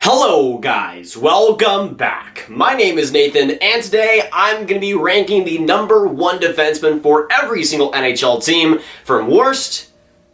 Hello guys, welcome back. My name is Nathan and today I'm going to be ranking the number one defenseman for every single NHL team from worst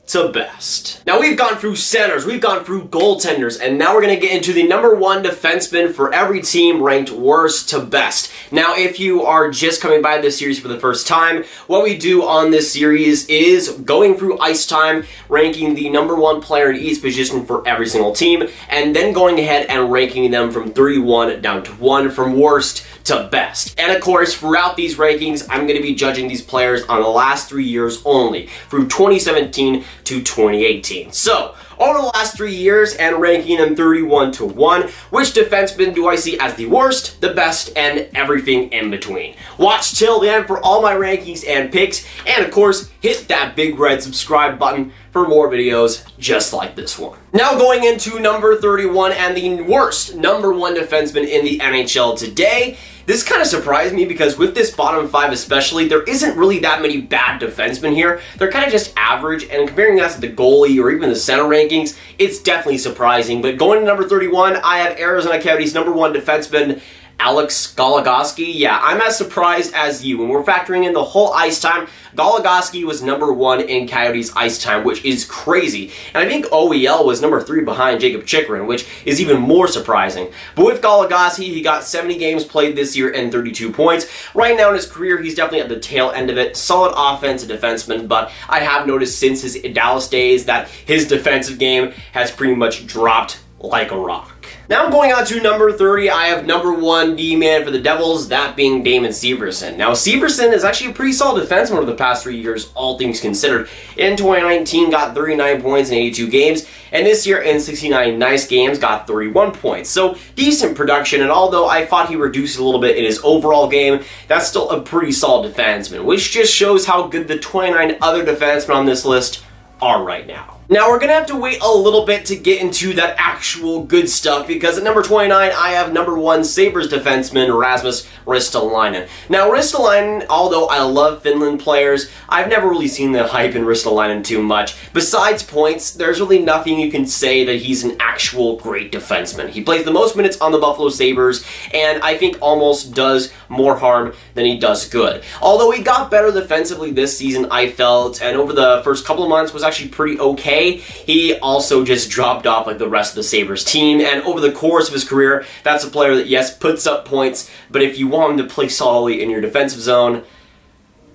to best. Now we've gone through centers, we've gone through goaltenders, and now we're going to get into the number one defenseman for every team ranked worst to best. Now if you are just coming by this series for the first time, what we do on this series is going through ice time, ranking the number one player in each position for every single team, and then going ahead and ranking them from 31 down to 1 from worst to best. And of course, throughout these rankings, I'm going to be judging these players on the last 3 years only, from 2017 to 2018. So, over the last 3 years and ranking them 31 to 1, which defenseman do I see as the worst, the best, and everything in between? Watch till the end for all my rankings and picks, and of course, hit that big red subscribe button for more videos just like this one. Now going into number 31 and the worst number one defenseman in the NHL today. This kind of surprised me because with this bottom 5 especially, there isn't really that many bad defensemen here. They're kind of just average, and comparing that to the goalie or even the center rankings, it's definitely surprising. But going to number 31, I have Arizona Coyotes number one defenseman, Alex Goligoski. Yeah, I'm as surprised as you. When we're factoring in the whole ice time, Goligoski was number 1 in Coyotes ice time, which is crazy. And I think OEL was number 3 behind Jacob Slavin, which is even more surprising. But with Goligoski, he got 70 games played this year and 32 points. Right now in his career, he's definitely at the tail end of it. Solid offensive defenseman, but I have noticed since his Dallas days that his defensive game has pretty much dropped like a rock. Now going on to number 30, I have number 1 D-man for the Devils, that being Damon Severson. Now Severson is actually a pretty solid defenseman over the past 3 years, all things considered. In 2019, got 39 points in 82 games, and this year in 69 nice games, got 31 points. So decent production, and although I thought he reduced a little bit in his overall game, that's still a pretty solid defenseman, which just shows how good the 29 other defensemen on this list are right now. Now we're going to have to wait a little bit to get into that actual good stuff because at number 29 I have number 1 Sabres defenseman Rasmus Ristolainen. Now Ristolainen, although I love Finland players, I've never really seen the hype in Ristolainen too much. Besides points, there's really nothing you can say that he's an actual great defenseman. He plays the most minutes on the Buffalo Sabres and I think almost does more harm than he does good. Although he got better defensively this season, I felt, and over the first couple of months was actually pretty okay. He also just dropped off like the rest of the Sabres team, and over the course of his career, that's a player that, yes, puts up points, but if you want him to play solidly in your defensive zone,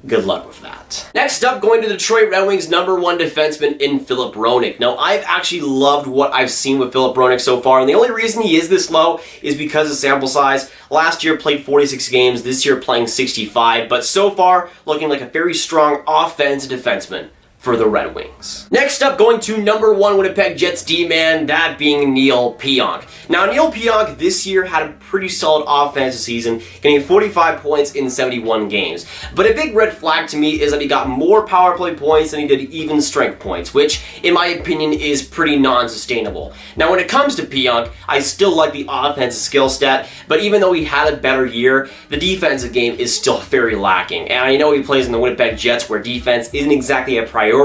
good luck with that. Next up, going to the Detroit Red Wings number 1 defenseman in Filip Hronek. Now, I've actually loved what I've seen with Filip Hronek so far, and the only reason he is this low is because of sample size. Last year played 46 games, this year playing 65, but so far looking like a very strong offensive defenseman for the Red Wings. Next up, going to number 1 Winnipeg Jets D-man, that being Neal Pionk. Now, Neal Pionk this year had a pretty solid offensive season, getting 45 points in 71 games. But a big red flag to me is that he got more power play points than he did even strength points, which, in my opinion, is pretty non-sustainable. Now, when it comes to Pionk, I still like the offensive skill stat, but even though he had a better year, the defensive game is still very lacking. And I know he plays in the Winnipeg Jets, where defense isn't exactly a priority,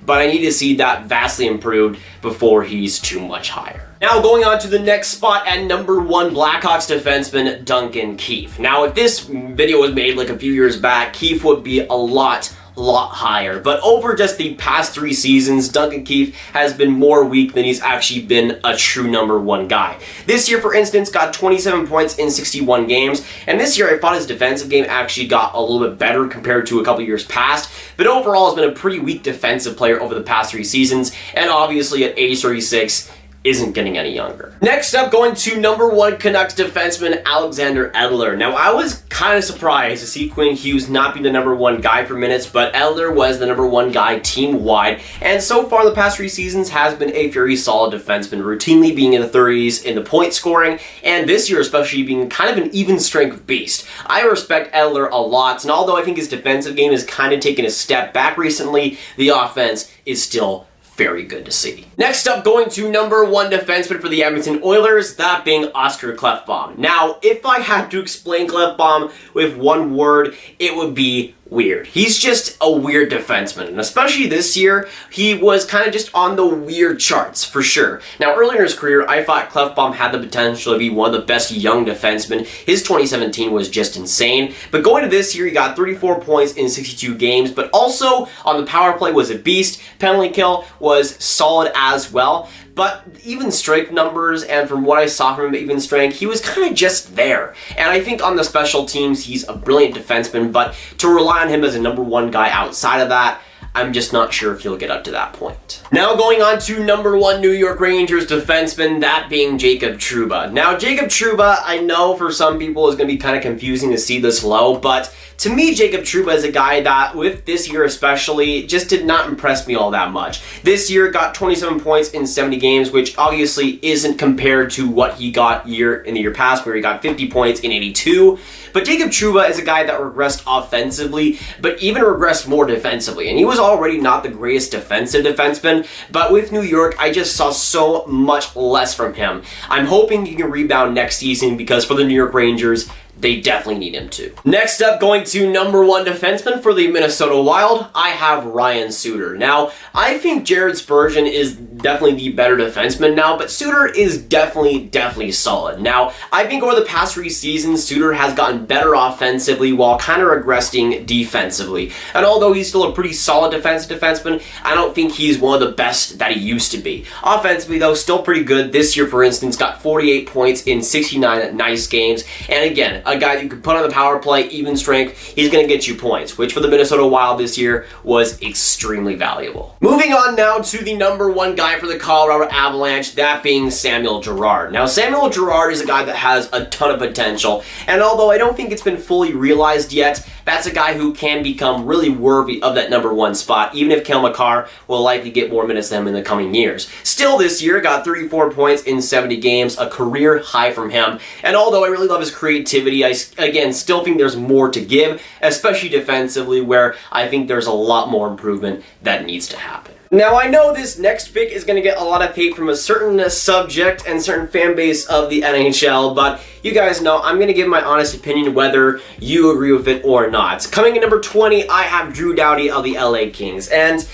but I need to see that vastly improved before he's too much higher. Now going on to the next spot at number 1 Blackhawks defenseman Duncan Keith. Now if this video was made like a few years back, Keith would be a lot higher. But over just the past 3 seasons, Duncan Keith has been more weak than he's actually been a true number 1 guy. This year, for instance, got 27 points in 61 games, and this year I thought his defensive game actually got a little bit better compared to a couple years past, but overall has been a pretty weak defensive player over the past 3 seasons, and obviously at age 36, isn't getting any younger. Next up, going to number 1 Canucks defenseman Alexander Edler. Now, I was kind of surprised to see Quinn Hughes not be the number 1 guy for minutes, but Edler was the number 1 guy team-wide, and so far the past 3 seasons has been a very solid defenseman, routinely being in the 30s in the point scoring, and this year especially being kind of an even strength beast. I respect Edler a lot, and although I think his defensive game has kind of taken a step back recently, the offense is still very good to see. Next up, going to number 1 defenseman for the Edmonton Oilers, that being Oscar Klefbom. Now, if I had to explain Klefbom with one word, it would be weird. He's just a weird defenseman, and especially this year, he was kind of just on the weird charts, for sure. Now, earlier in his career, I thought Klefbom had the potential to be one of the best young defensemen. His 2017 was just insane, but going to this year, he got 34 points in 62 games, but also on the power play was a beast. Penalty kill was solid as well. But even strength numbers, and from what I saw from him, even strength, he was kind of just there. And I think on the special teams, he's a brilliant defenseman, but to rely on him as a number one guy outside of that, I'm just not sure if he'll get up to that point. Now going on to number one New York Rangers defenseman, that being Jacob Trouba. Now Jacob Trouba, I know for some people is going to be kind of confusing to see this low, but to me, Jacob Trouba is a guy that, with this year especially, just did not impress me all that much. This year got 27 points in 70 games, which obviously isn't compared to what he got in the year past, where he got 50 points in 82. But Jacob Trouba is a guy that regressed offensively, but even regressed more defensively. And he was already not the greatest defensive defenseman, but with New York, I just saw so much less from him. I'm hoping he can rebound next season, because for the New York Rangers, they definitely need him to. Next up, going to number one defenseman for the Minnesota Wild, I have Ryan Suter. Now, I think Jared Spurgeon is definitely the better defenseman now, but Suter is definitely solid. Now, I think over the past 3 seasons, Suter has gotten better offensively while kind of regressing defensively. And although he's still a pretty solid defenseman, I don't think he's one of the best that he used to be. Offensively, though, still pretty good. This year, for instance, got 48 points in 69 nice games. And again, a guy that you could put on the power play, even strength, he's going to get you points, which for the Minnesota Wild this year was extremely valuable. Moving on now to the number one guy for the Colorado Avalanche, that being Samuel Girard. Now, Samuel Girard is a guy that has a ton of potential, and although I don't think it's been fully realized yet, that's a guy who can become really worthy of that number one spot, even if Cale Makar will likely get more minutes than him in the coming years. Still this year, got 34 points in 70 games, a career high from him, and although I really love his creativity, I, again, still think there's more to give, especially defensively, where I think there's a lot more improvement that needs to happen. Now, I know this next pick is going to get a lot of hate from a certain subject and certain fan base of the NHL, but you guys know I'm going to give my honest opinion whether you agree with it or not. Coming in number 20, I have Drew Doughty of the LA Kings, and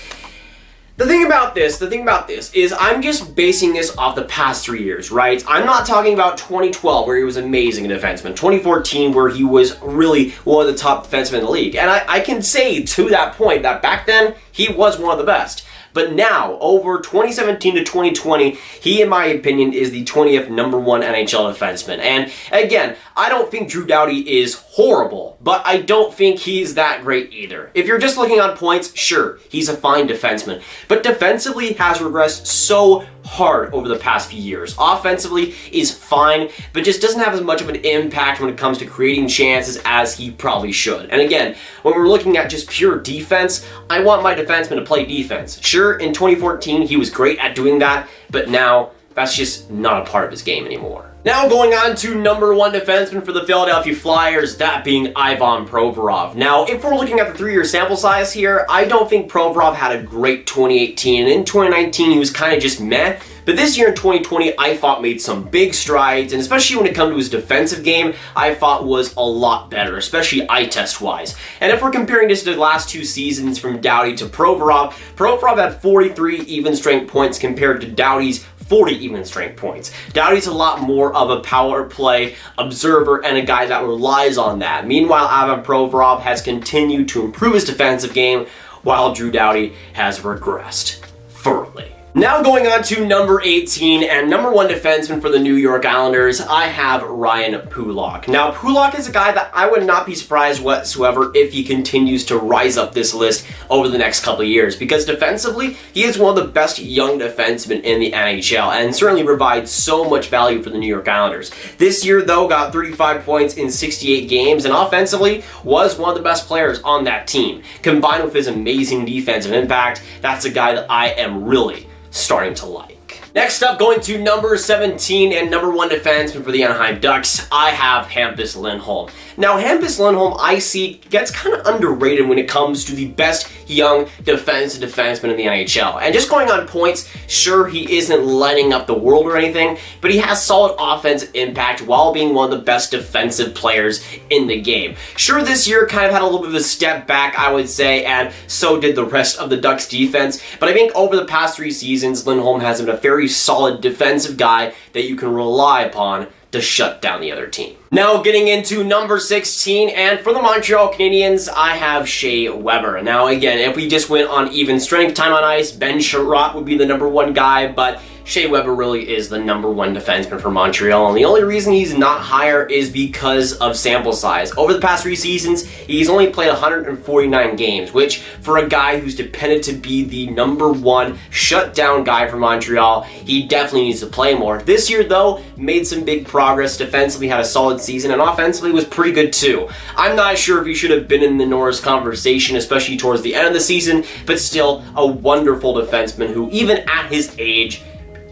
the thing about this is I'm just basing this off the past 3 years, right? I'm not talking about 2012 where he was amazing a defenseman, 2014 where he was really one of the top defensemen in the league. And I can say to that point that back then he was one of the best. But now, over 2017 to 2020, he, in my opinion, is the 20th number one NHL defenseman. And again, I don't think Drew Doughty is horrible, but I don't think he's that great either. If you're just looking on points, sure, he's a fine defenseman. But defensively has regressed so hard over the past few years. Offensively is fine, but just doesn't have as much of an impact when it comes to creating chances as he probably should. And again, when we're looking at just pure defense, I want my defenseman to play defense. Sure, in 2014, he was great at doing that, but now that's just not a part of his game anymore. Now going on to number one defenseman for the Philadelphia Flyers, that being Ivan Provorov. Now, if we're looking at the 3-year sample size here, I don't think Provorov had a great 2018, and in 2019 he was kind of just meh. But this year in 2020, I thought made some big strides, and especially when it comes to his defensive game, I thought was a lot better, especially eye test wise. And if we're comparing this to the last 2 seasons from Doughty to Provorov, Provorov had 43 even strength points compared to Doughty's 40 even strength points. Doughty's a lot more of a power play observer and a guy that relies on that. Meanwhile, Ivan Provorov has continued to improve his defensive game, while Drew Doughty has regressed thoroughly. Now going on to number 18 and number one defenseman for the New York Islanders, I have Ryan Pulock. Now Pulock is a guy that I would not be surprised whatsoever if he continues to rise up this list over the next couple of years, because defensively, he is one of the best young defensemen in the NHL and certainly provides so much value for the New York Islanders. This year though, got 35 points in 68 games and offensively was one of the best players on that team. Combined with his amazing defensive impact, that's a guy that I am really starting to like. Next up, going to number 17 and number 1 defenseman for the Anaheim Ducks, I have Hampus Lindholm. Now, Hampus Lindholm, I see, gets kind of underrated when it comes to the best young defenseman in the NHL. And just going on points, sure, he isn't lighting up the world or anything, but he has solid offensive impact while being one of the best defensive players in the game. Sure, this year kind of had a little bit of a step back, I would say, and so did the rest of the Ducks defense, but I think over the past 3 seasons, Lindholm has been a very solid defensive guy that you can rely upon to shut down the other team. Now getting into number 16, and for the Montreal Canadiens, I have Shea Weber. Now again, if we just went on even strength time on ice, Ben Girard would be the number 1 guy, but Shea Weber really is the number 1 defenseman for Montreal, and the only reason he's not higher is because of sample size. Over the past 3 seasons, he's only played 149 games, which for a guy who's depended to be the number 1 shutdown guy for Montreal, he definitely needs to play more. This year though, made some big progress. Defensively had a solid season, and offensively was pretty good too. I'm not sure if he should have been in the Norris conversation, especially towards the end of the season, but still a wonderful defenseman who, even at his age,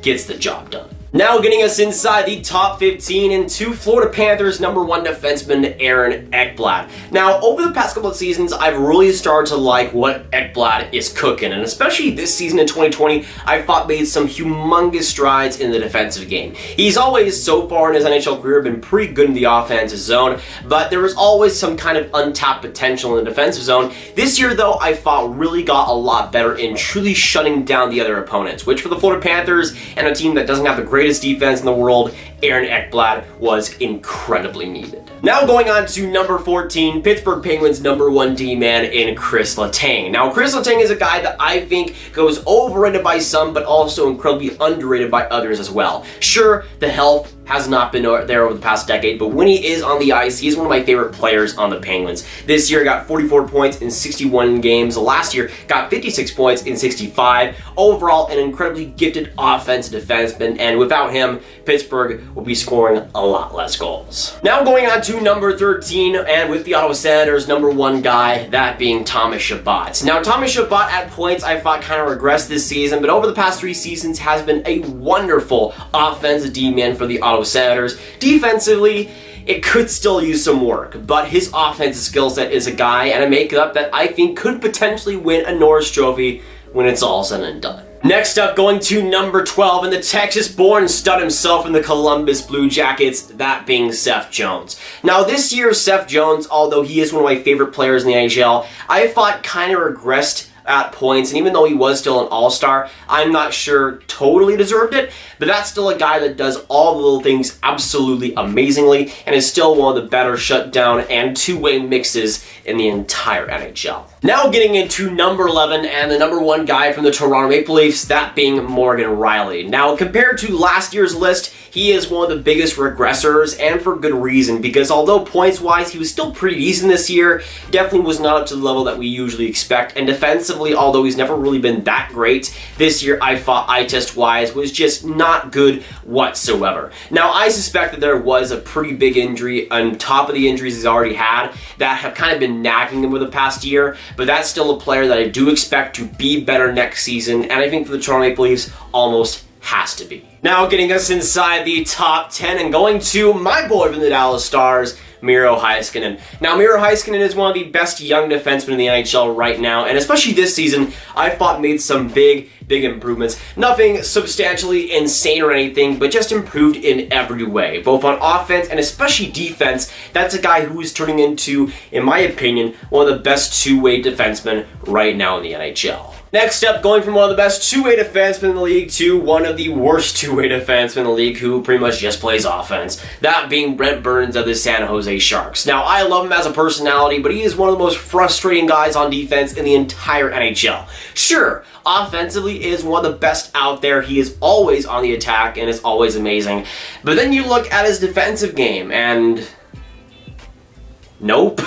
gets the job done. Now getting us inside the top 15 and to Florida Panthers number 1 defenseman Aaron Ekblad. Now over the past couple of seasons, I've really started to like what Ekblad is cooking, and especially this season in 2020, I thought made some humongous strides in the defensive game. He's always, so far in his NHL career, been pretty good in the offensive zone, but there was always some kind of untapped potential in the defensive zone. This year though, I thought really got a lot better in truly shutting down the other opponents, which for the Florida Panthers and a team that doesn't have the greatest defense in the world, Aaron Ekblad was incredibly needed. Now going on to number 14, Pittsburgh Penguins number 1 D-man in Kris Letang. Now Kris Letang is a guy that I think goes overrated by some, but also incredibly underrated by others as well. Sure, the health has not been there over the past decade, but when he is on the ice, he's one of my favorite players on the Penguins. This year got 44 points in 61 games. Last year got 56 points in 65. Overall, an incredibly gifted offensive defenseman, and without him, Pittsburgh will be scoring a lot less goals. Now going on to number 13, and with the Ottawa Senators number 1 guy, that being Thomas Chabot. Now Thomas Chabot at points I thought kind of regressed this season, but over the past 3 seasons has been a wonderful offensive D-man for the Ottawa Senators. Defensively, it could still use some work, but his offensive skill set is a guy and a makeup that I think could potentially win a Norris Trophy when it's all said and done. Next up, going to number 12, and the Texas-born stud himself in the Columbus Blue Jackets, that being Seth Jones. Now this year, Seth Jones, although he is one of my favorite players in the NHL, I thought kind of regressed at points, and even though he was still an all-star, I'm not sure totally deserved it, but that's still a guy that does all the little things absolutely amazingly and is still one of the better shutdown and two-way mixes in the entire NHL. Now getting into number 11 and the number 1 guy from the Toronto Maple Leafs, that being Morgan Rielly. Now compared to last year's list, he is one of the biggest regressors, and for good reason, because although points-wise he was still pretty decent this year, definitely was not up to the level that we usually expect, and defensively, although he's never really been that great, this year I thought eye test-wise was just not good whatsoever. Now I suspect that there was a pretty big injury on top of the injuries he's already had that have kind of been nagging him over the past year, but that's still a player that I do expect to be better next season, and I think for the Toronto Maple Leafs, almost has to be. Now getting us inside the top 10 and going to my boy from the Dallas Stars, Miro Heiskanen. Now Miro Heiskanen is one of the best young defensemen in the NHL right now, and especially this season, I thought made some big improvements. Nothing substantially insane or anything, but just improved in every way, both on offense and especially defense. That's a guy who is turning into, in my opinion, one of the best two-way defensemen right now in the NHL. Next up, going from one of the best two-way defensemen in the league to one of the worst two-way defensemen in the league who pretty much just plays offense. That being Brent Burns of the San Jose Sharks. Now, I love him as a personality, but he is one of the most frustrating guys on defense in the entire NHL. Sure, offensively is one of the best out there. He is always on the attack and is always amazing. But then you look at his defensive game and nope.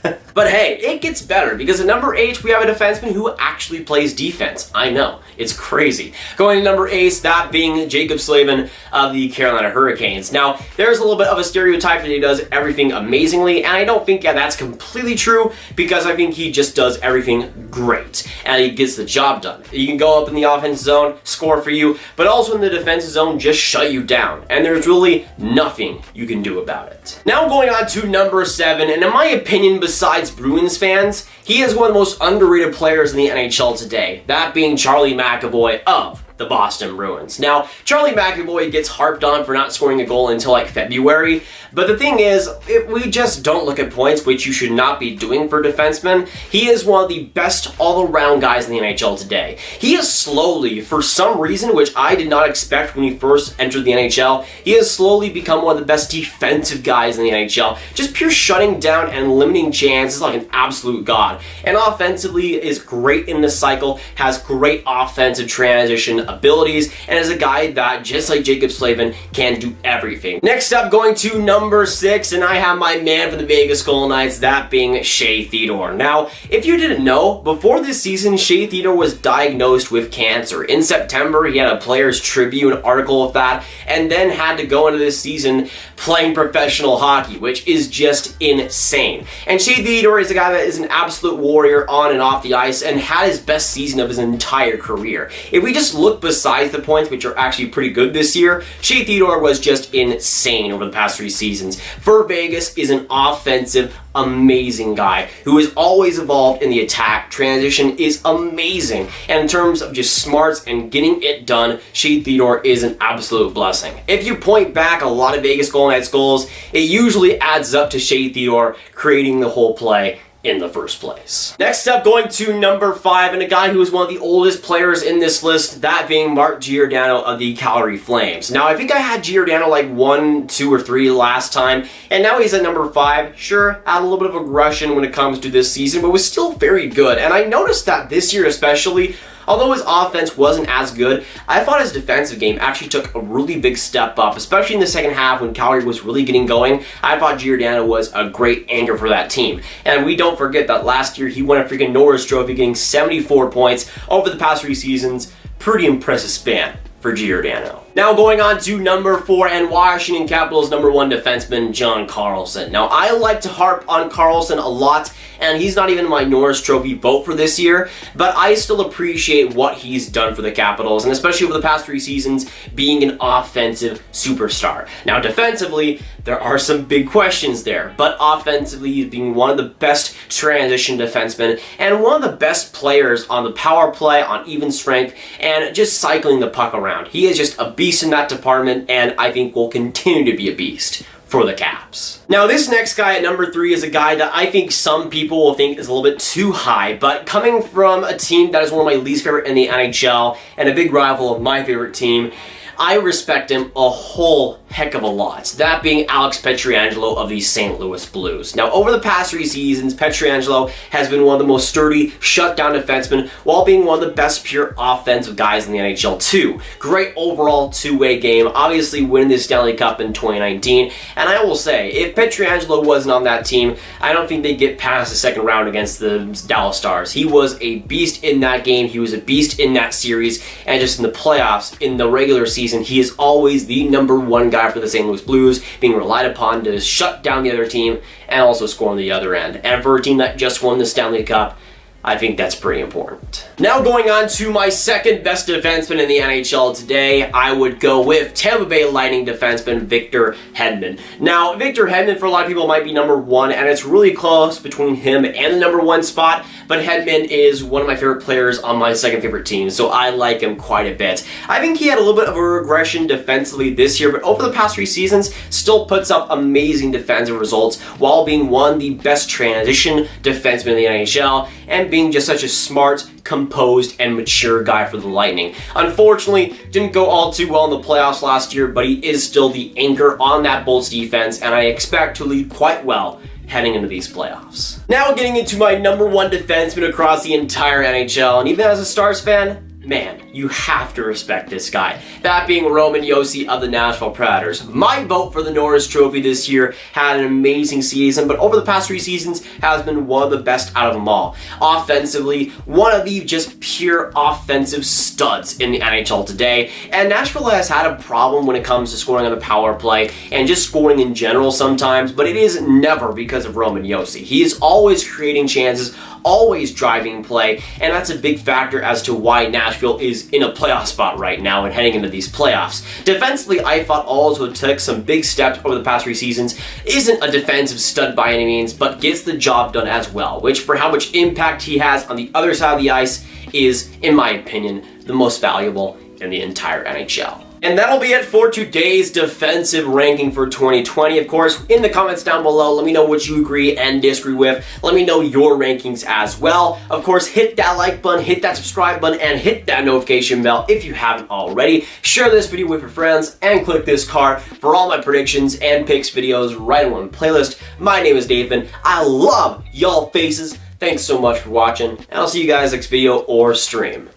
But hey, it gets better because at number 8 we have a defenseman who actually plays defense. I know, it's crazy. Going to number 8, that being Jaccob Slavin of the Carolina Hurricanes. Now, there's a little bit of a stereotype that he does everything amazingly, and I don't think that's completely true because I think he just does everything great and he gets the job done. You can go up in the offensive zone, score for you, but also in the defensive zone, just shut you down, and there's really nothing you can do about it. Now going on to number 7, and in my opinion, besides Bruins fans, he is one of the most underrated players in the NHL today, that being Charlie McAvoy of the Boston Bruins. Now, Charlie McAvoy gets harped on for not scoring a goal until like February, but the thing is, if we just don't look at points, which you should not be doing for defensemen, he is one of the best all-around guys in the NHL today. He is slowly, for some reason, which I did not expect when he first entered the NHL, he has slowly become one of the best defensive guys in the NHL. Just pure shutting down and limiting chances like an absolute god. And offensively is great in the cycle, has great offensive transition abilities, and is a guy that, just like Jaccob Slavin, can do everything. Next up, going to number 6, and I have my man for the Vegas Golden Knights, that being Shea Theodore. Now, if you didn't know, before this season, Shea Theodore was diagnosed with cancer. In September, he had a Players Tribune article of that, and then had to go into this season playing professional hockey, which is just insane. And Shea Theodore is a guy that is an absolute warrior on and off the ice, and had his best season of his entire career. If we just look besides the points, which are actually pretty good this year, Shea Theodore was just insane over the past 3 seasons. For Vegas is an offensive, amazing guy who is always involved in the attack. Transition is amazing. And in terms of just smarts and getting it done, Shea Theodore is an absolute blessing. If you point back a lot of Vegas Golden Knights goals, it usually adds up to Shea Theodore creating the whole play in the first place. Next up, going to number 5, and a guy who is one of the oldest players in this list, that being Mark Giordano of the Calgary Flames. Now, I think I had Giordano like 1, 2, or 3 last time, and now he's at number 5. Sure, had a little bit of aggression when it comes to this season, but was still very good. And I noticed that this year especially, although his offense wasn't as good, I thought his defensive game actually took a really big step up, especially in the second half when Calgary was really getting going. I thought Giordano was a great anchor for that team. And we don't forget that last year he won a freaking Norris Trophy, getting 74 points over the past 3 seasons. Pretty impressive span for Giordano. Now going on to number 4, and Washington Capitals number 1 defenseman, John Carlson. Now I like to harp on Carlson a lot, and he's not even my Norris Trophy vote for this year, but I still appreciate what he's done for the Capitals, and especially over the past 3 seasons, being an offensive superstar. Now defensively, there are some big questions there, but offensively, he's being one of the best transition defensemen, and one of the best players on the power play, on even strength, and just cycling the puck around. He is just a beast in that department, and I think will continue to be a beast for the Caps. Now this next guy at number 3 is a guy that I think some people will think is a little bit too high, but coming from a team that is one of my least favorite in the NHL and a big rival of my favorite team, I respect him a whole heck of a lot. That being Alex Pietrangelo of the St. Louis Blues. Now, over the past 3 seasons, Pietrangelo has been one of the most sturdy, shutdown defensemen, while being one of the best pure offensive guys in the NHL too. Great overall two-way game, obviously winning the Stanley Cup in 2019, and I will say, if Pietrangelo wasn't on that team, I don't think they'd get past the second round against the Dallas Stars. He was a beast in that game, he was a beast in that series, and just in the playoffs, in the regular season, he is always the number 1 guy for the St. Louis Blues, being relied upon to shut down the other team and also score on the other end. And for a team that just won the Stanley Cup, I think that's pretty important. Now going on to my second best defenseman in the NHL today, I would go with Tampa Bay Lightning defenseman Victor Hedman. Now, Victor Hedman for a lot of people might be number 1, and it's really close between him and the number 1 spot, but Hedman is one of my favorite players on my second favorite team, so I like him quite a bit. I think he had a little bit of a regression defensively this year, but over the past 3 seasons, still puts up amazing defensive results while being one of the best transition defensemen in the NHL, and being just such a smart, composed, and mature guy for the Lightning. Unfortunately, didn't go all too well in the playoffs last year, but he is still the anchor on that Bolts defense, and I expect to lead quite well heading into these playoffs. Now getting into my number 1 defenseman across the entire NHL, and even as a Stars fan, man, you have to respect this guy. That being Roman Josi of the Nashville Predators. My vote for the Norris Trophy this year. Had an amazing season, but over the past 3 seasons has been one of the best out of them all. Offensively, one of the just pure offensive studs in the NHL today, and Nashville has had a problem when it comes to scoring on the power play and just scoring in general sometimes, but it is never because of Roman Josi. He is always creating chances, always driving play, and that's a big factor as to why Nashville is in a playoff spot right now and heading into these playoffs. Defensively, I thought also took some big steps over the past 3 seasons. Isn't a defensive stud by any means, but gets the job done as well, which for how much impact he has on the other side of the ice is, in my opinion, the most valuable in the entire NHL. And that'll be it for today's defensive ranking for 2020. Of course, in the comments down below, let me know what you agree and disagree with. Let me know your rankings as well. Of course, hit that like button, hit that subscribe button, and hit that notification bell if you haven't already. Share this video with your friends, and click this card for all my predictions and picks videos right in one playlist. My name is Nathan. I love y'all faces. Thanks so much for watching, and I'll see you guys next video or stream.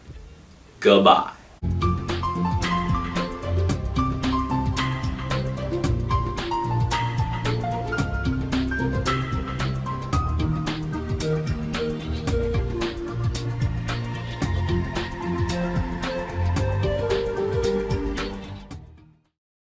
Goodbye.